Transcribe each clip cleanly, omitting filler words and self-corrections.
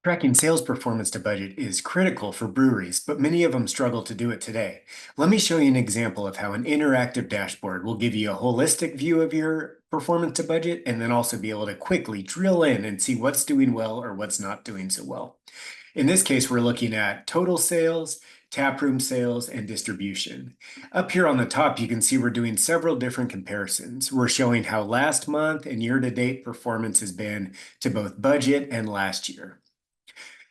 Tracking sales performance to budget is critical for breweries, but many of them struggle to do it today. Let me show you an example of how an interactive dashboard will give you a holistic view of your performance to budget and then also be able to quickly drill in and see what's doing well or what's not doing so well. In this case, we're looking at total sales, taproom sales, and distribution. Up here on the top, you can see we're doing several different comparisons. We're showing how last month and year-to-date performance has been to both budget and last year.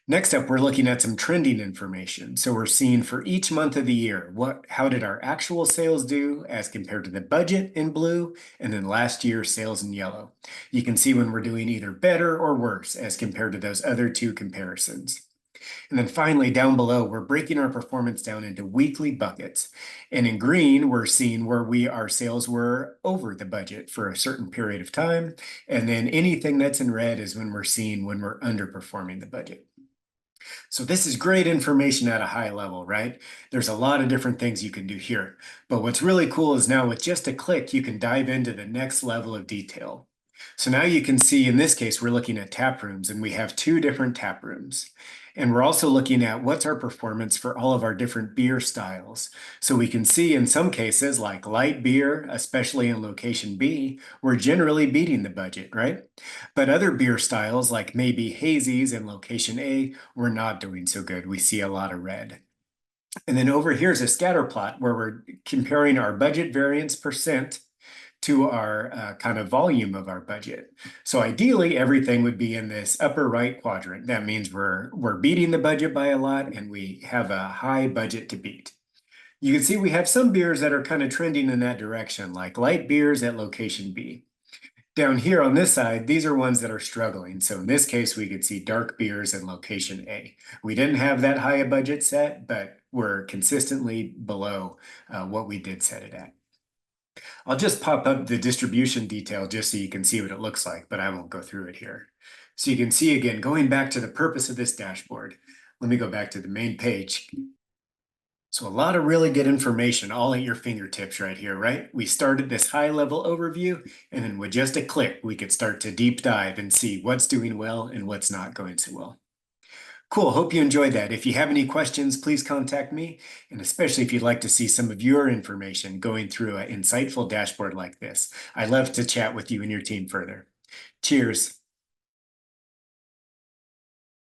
Next up, we're looking at some trending information. So we're seeing for each month of the year, how did our actual sales do as compared to the budget in blue, and then last year's sales in yellow. You can see when we're doing either better or worse as compared to those other two comparisons. And then finally, down below, we're breaking our performance down into weekly buckets. And in green, we're seeing where our sales were over the budget for a certain period of time. And then anything that's in red is when we're seeing when we're underperforming the budget. So this is great information at a high level, right? There's a lot of different things you can do here. But what's really cool is now with just a click, you can dive into the next level of detail. So now you can see in this case, we're looking at tap rooms and we have two different tap rooms. And we're also looking at what's our performance for all of our different beer styles. So we can see in some cases like light beer, especially in location B, we're generally beating the budget, right? But other beer styles like maybe hazies in location A, we're not doing so good. We see a lot of red. And then over here's a scatter plot where we're comparing our budget variance percent to our kind of volume of our budget. So ideally, everything would be in this upper right quadrant. That means we're beating the budget by a lot and we have a high budget to beat. You can see we have some beers that are kind of trending in that direction, like light beers at location B. Down here on this side, these are ones that are struggling. So in this case, we could see dark beers in location A. We didn't have that high a budget set, but we're consistently below what we did set it at. I'll just pop up the distribution detail just so you can see what it looks like, but I won't go through it here. So you can see again, going back to the purpose of this dashboard, let me go back to the main page. So a lot of really good information all at your fingertips right here, right? We started this high level overview, and then with just a click, we could start to deep dive and see what's doing well and what's not going so well. Cool, hope you enjoyed that. If you have any questions, please contact me, and especially if you'd like to see some of your information going through an insightful dashboard like this. I'd love to chat with you and your team further. Cheers.